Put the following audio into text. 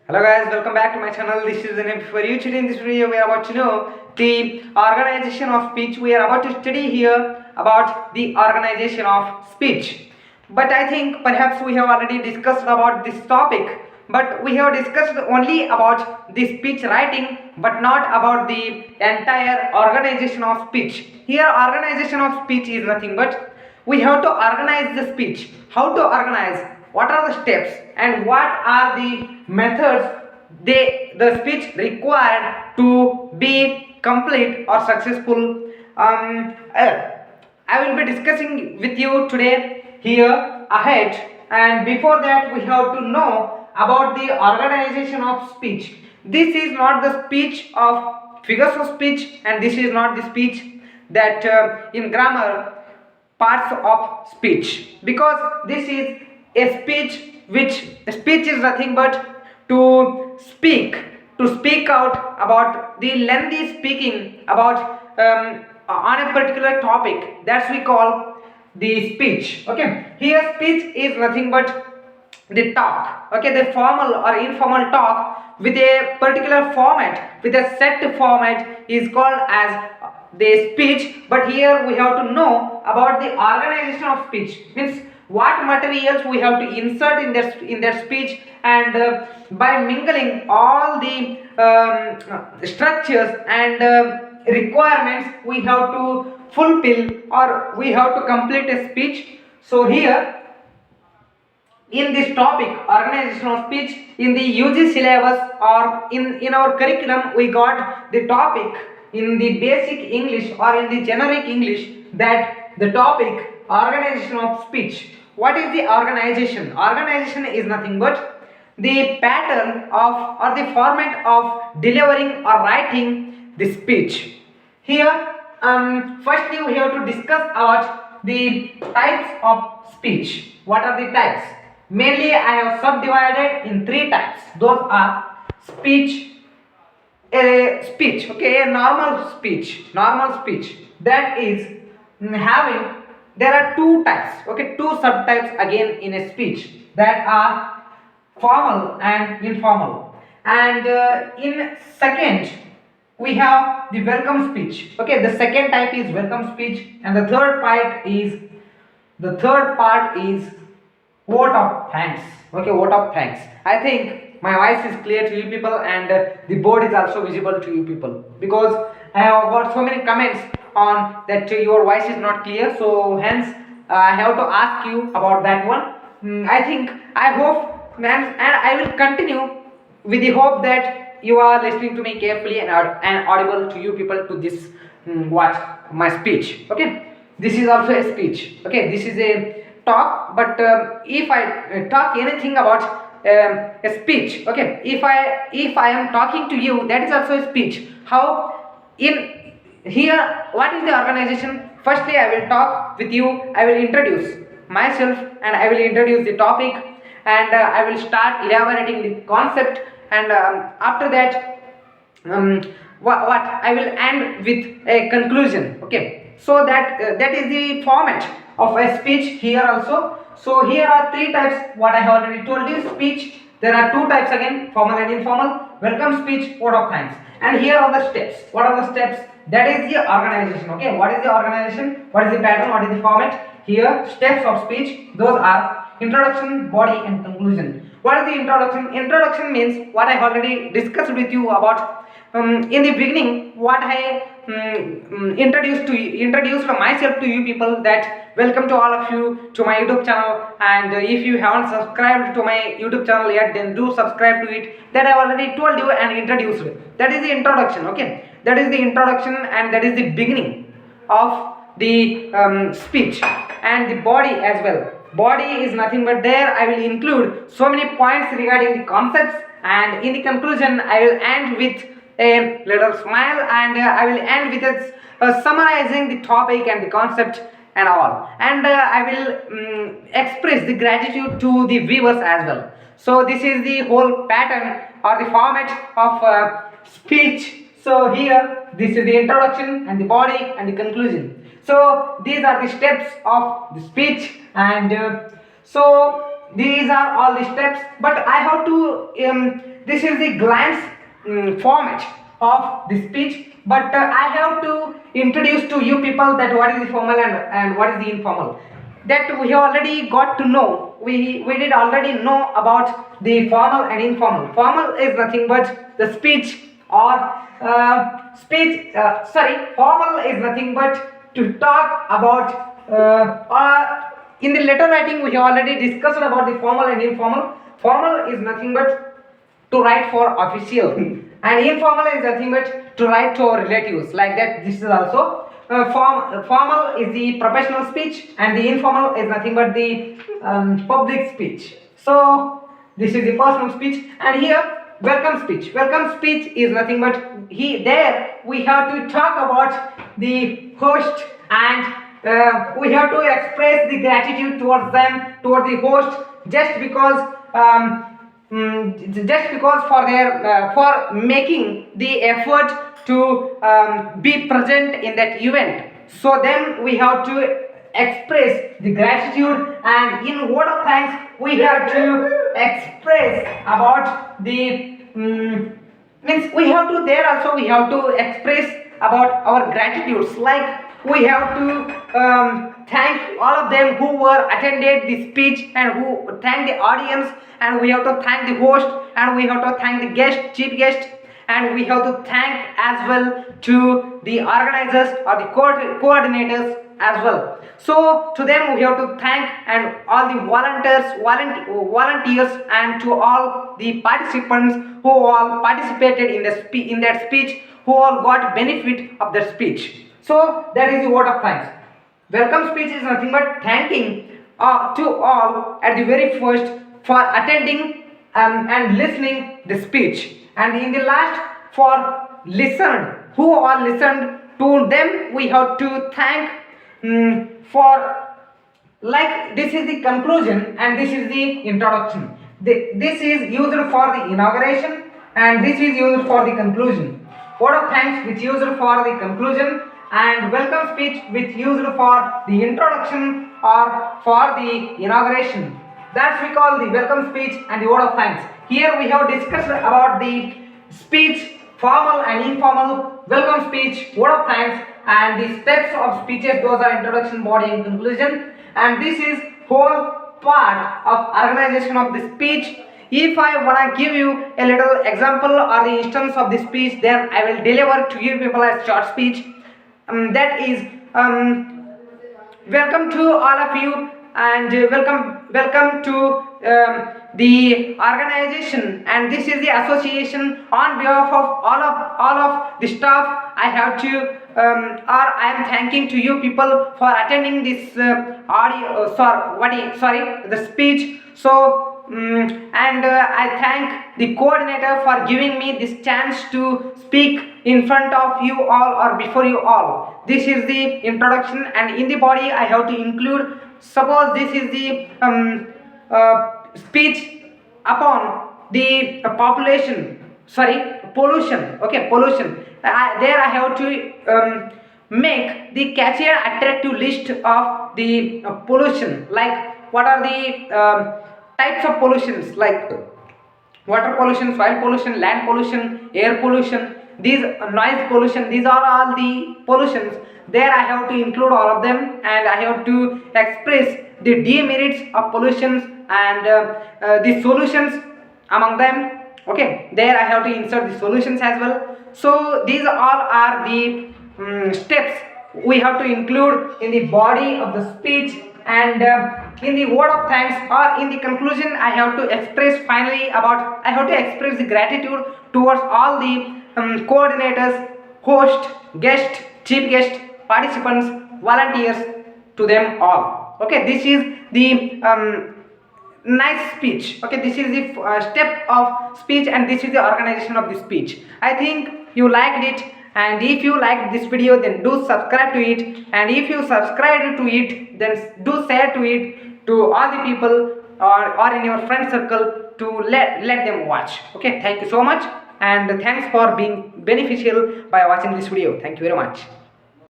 Hello guys, welcome back to my channel. This is an for you. Today in this video we are about to know the organization of speech. We are about to study here about the organization of speech. But I think perhaps we have already discussed about this topic, but we have discussed only about the speech writing but not about the entire organization of speech. Here organization of speech is nothing but we have to organize the speech. How to organize? What are the steps and what are the methods the speech required to be complete or successful. I will be discussing with you today here ahead, and before that we have to know about the organization of speech. This is not the speech of figures of speech, and this is not the speech that in grammar parts of speech, because this is a speech which speech is nothing but to speak out about the lengthy speaking about on a particular topic, that's we call the speech. Okay, here speech is nothing but the talk, okay, the formal or informal talk with a particular format, with a set format is called as the speech. But here we have to know about the organization of speech, means what materials we have to insert in that speech, and by mingling all the structures and requirements we have to fulfill or we have to complete a speech. So here in this topic organization of speech, in the UG syllabus or in our curriculum, we got the topic in the basic English or in the generic English, that the topic organization of speech. What is the organization? Organization is nothing but the pattern of or the format of delivering or writing the speech. Here firstly we have to discuss about the types of speech. What are the types? Mainly I have subdivided in three types. Those are speech, okay, a normal speech that is having, there are two types, okay, two subtypes again in a speech, that are formal and informal. And in second we have the welcome speech. Okay, the second type is welcome speech, and the third part is vote of thanks. Okay, vote of thanks. I think my voice is clear to you people, and the board is also visible to you people, because I have got so many comments on that your voice is not clear, so hence I have to ask you about that one. I hope, and I will continue with the hope that you are listening to me carefully and audible to you people to this what my speech. Okay, this is also a speech. Okay, this is a talk, but if I talk anything about a speech, okay, if I am talking to you, that is also a speech. How in here, what is the organization? Firstly I will talk with you, I will introduce myself and I will introduce the topic, and I will start elaborating the concept, and after that what I will end with a conclusion. Okay, so that is the format of a speech here also. So here are three types, what I have already told you. Speech, there are two types again, formal and informal. Welcome speech, vote of thanks. And here are the steps. What are the steps? That is the organization. Okay, what is the organization, what is the pattern, what is the format? Here steps of speech, those are introduction, body and conclusion. What is the introduction? Introduction means what I have already discussed with you about in the beginning, what I introduced myself to you people, that welcome to all of you to my YouTube channel, and if you haven't subscribed to my YouTube channel yet, then do subscribe to it. That I already told you and introduced. That is the introduction. Okay, that is the introduction, and that is the beginning of the speech. And the body as well. Body is nothing but, there I will include so many points regarding the concepts, and in the conclusion I will end with a little smile, and I will end with summarizing the topic and the concept and all, and I will express the gratitude to the viewers as well. So this is the whole pattern or the format of speech. So here this is the introduction and the body and the conclusion. So these are the steps of the speech, and so these are all the steps, but I have to this is the glance format of the speech, but I have to introduce to you people that what is the formal and what is the informal. That we have already got to know. We did already know about the formal and informal. Formal is nothing but the speech or formal is nothing but to talk about in the letter writing. We have already discussed about the formal and informal. Formal is nothing but to write for official and informal is nothing but to write to our relatives, like that. This is also formal is the professional speech and the informal is nothing but the public speech. So this is the personal speech, and here welcome speech. Welcome speech is nothing but there we have to talk about the host, and we have to express the gratitude towards them, towards the host, just because for their for making the effort to be present in that event. So then we have to express the gratitude, and in word of thanks we have to express about the means we have to there also we have to express about our gratitudes, like we have to thank all of them who were attended the speech and who thank the audience, and we have to thank the host, and we have to thank the guest, chief guest, and we have to thank as well to the organizers or the coordinators as well. So to them we have to thank, and all the volunteers and to all the participants who all participated in the in that speech, who all got benefit of the speech. So that is the word of thanks. Welcome speech is nothing but thanking to all at the very first for attending and listening the speech, and in the last for listened, who all listened to them we have to thank for, like this is the conclusion and this is the introduction. This is used for the inauguration and this is used for the conclusion. Word of thanks which used for the conclusion, and welcome speech which used for the introduction or for the inauguration. That's we call the welcome speech and the word of thanks. Here we have discussed about the speech, formal and informal, welcome speech, word of thanks, and the steps of speeches. Those are introduction, body and conclusion, and this is whole part of organization of the speech. If I wanna give you a little example or the instance of the speech, then I will deliver to you people a short speech. That is welcome to all of you, and welcome to the organization, and this is the association. On behalf of all of the staff, I have to or I am thanking to you people for attending this the speech. So and I thank the coordinator for giving me this chance to speak in front of you all or before you all. This is the introduction, and in the body I have to include, suppose this is the speech upon the pollution. Okay, pollution. There I have to make the catchier attractive list of the pollution, like what are the types of pollutions, like water pollution, soil pollution, land pollution, air pollution, these noise pollution, these are all the pollutions. There I have to include all of them, and I have to express the demerits of pollutions and the solutions among them. Okay, there I have to insert the solutions as well. So these all are the steps we have to include in the body of the speech, and in the word of thanks or in the conclusion I have to express finally about, I have to express the gratitude towards all the coordinators, host, guest, chief guest, participants, volunteers, to them all. Okay, this is the nice speech. Okay, this is the step of speech, and this is the organization of the speech. I think you liked it, and if you liked this video, then do subscribe to it, and if you subscribe to it, then do share to it to all the people or in your friend circle to let them watch. Okay, thank you so much, and thanks for being beneficial by watching this video. Thank you very much.